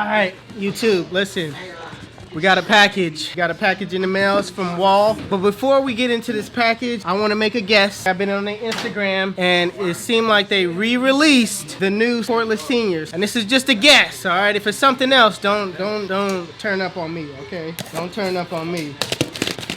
Alright, YouTube, listen. We got a package. Got a package in the mail. It's from Wall. But before we get into this package, I want to make a guess. I've been on their Instagram, and it seemed like they re-released the new Portless Seniors. And this is just a guess, all right? If it's something else, don't turn up on me, okay? Don't turn up on me.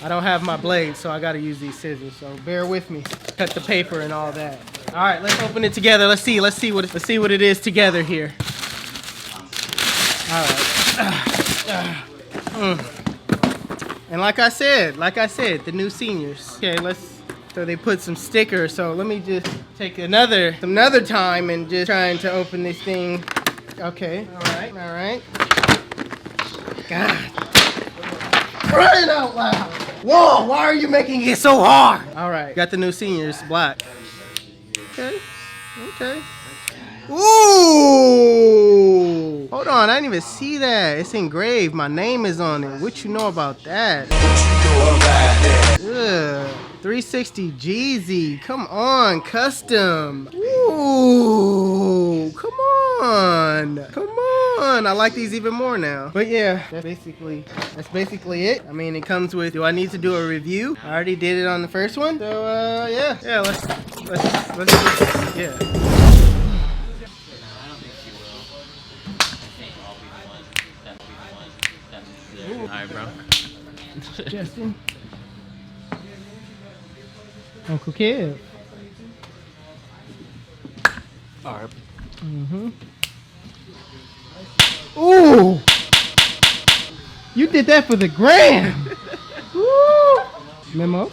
I don't have my blade, so I got to use these scissors. So bear with me. Cut the paper and all that. All right, let's open it together. Let's see what it is together here. All right. And like I said, the new seniors. Okay, so they put some stickers. So let me just take another time and just trying to open this thing. Okay, all right. God, crying out loud. Whoa, why are you making it so hard? All right, got the new seniors, black. Okay. Ooh! Hold on, I didn't even see that. It's engraved. My name is on it. What you know about that? Ugh. 360 Jeezy. Come on, custom. Ooh! Come on! I like these even more now. But yeah, that's basically it. I mean, it comes with. Do I need to do a review? I already did it on the first one. So yeah. Let's yeah. Alright, bro. Justin. Uncle Kev. Alright. Ooh! You did that for the gram! Woo! Memo.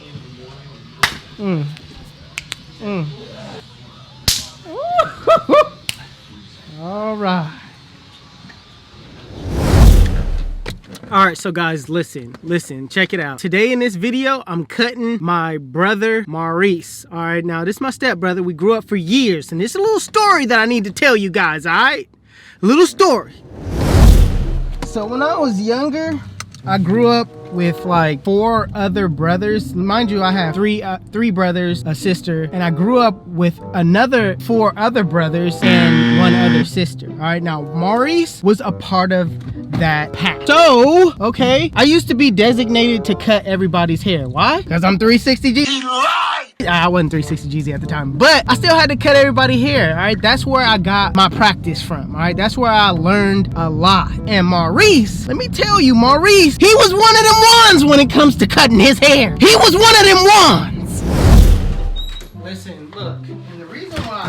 All right. Alright, so guys, listen, check it out. Today in this video, I'm cutting my brother, Maurice. Alright, now this is my stepbrother. We grew up for years, and there's a little story that I need to tell you guys, alright? A little story. So when I was younger, I grew up with like 4 other brothers. Mind you, I have three brothers, a sister, and I grew up with another 4 other brothers and 1 other sister. All right, now Maurice was a part of that pack. So, okay, I used to be designated to cut everybody's hair. Why? Because I'm 360 G. I wasn't 360 Jeezy at the time, but I still had to cut everybody's hair. All right, that's where I got my practice from. All right, that's where I learned a lot. And Maurice, let me tell you, Maurice, he was one of them ones when it comes to cutting his hair. He was one of them ones. Listen, look, and the reason why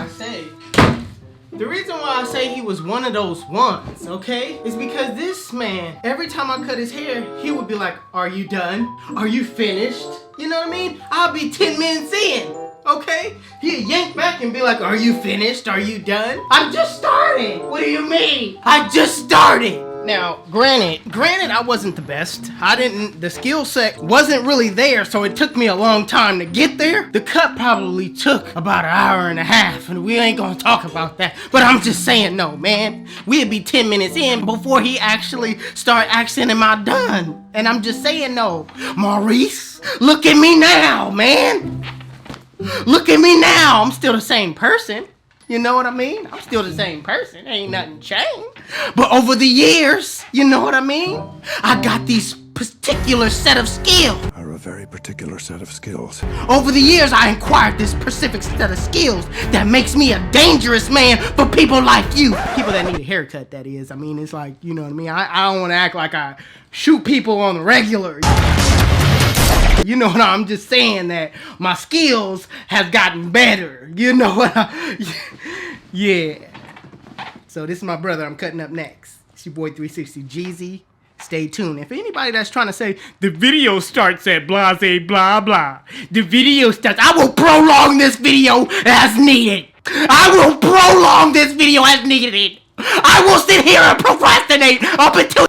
I say he was one of those ones, okay, is because this man, every time I cut his hair, he would be like, "Are you done? Are you finished?" You know what I mean? I'll be 10 minutes in, okay? He'd yank back and be like, "Are you finished? Are you done?" "I'm just starting." "What do you mean?" "I just started." Now, granted, I wasn't the best. The skill set wasn't really there, so it took me a long time to get there. The cut probably took about 1.5 hours, and we ain't gonna talk about that. But I'm just saying, no, man. We'd be 10 minutes in before he actually start asking, "Am I done?" And I'm just saying, no. Maurice, look at me now, man. Look at me now. I'm still the same person. You know what I mean? I'm still the same person. Ain't nothing changed. But over the years, you know what I mean? I got these particular set of skills. Are a very particular set of skills. Over the years, I acquired this specific set of skills that makes me a dangerous man for people like you. People that need a haircut, that is. I mean, it's like, you know what I mean? I don't want to act like I shoot people on the regular. You know what I'm just saying, that my skills have gotten better. You know what yeah. So this is my brother I'm cutting up next. It's your boy 360 Jeezy. Stay tuned. If anybody that's trying to say the video starts at blah blah blah, the video starts, I will prolong this video as needed. I will prolong this video as needed. I will sit here and procrastinate up until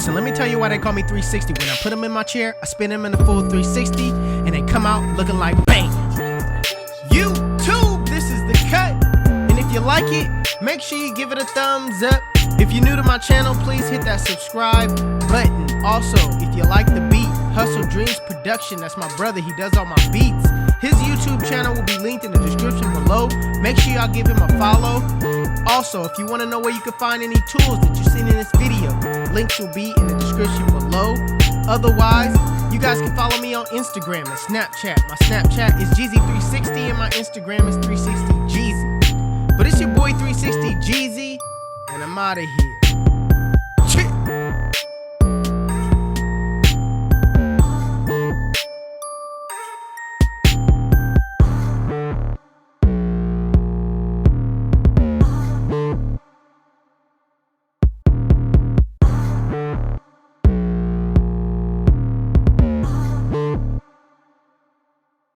Listen, let me tell you why they call me 360. When I put them in my chair, I spin them in the full 360, and they come out looking like bang. YouTube, this is the cut. And if you like it, make sure you give it a thumbs up. If you're new to my channel, please hit that subscribe button. Also, if you like the beat, HustleDreamProduction, that's my brother, he does all my beats. His YouTube channel will be linked in the description below. Make sure y'all give him a follow. Also, if you want to know where you can find any tools that you've seen in this video, links will be in the description below. Otherwise, you guys can follow me on Instagram and Snapchat. My Snapchat is Jeezy360 and my Instagram is 360Jeezy. But it's your boy 360Jeezy, and I'm out of here.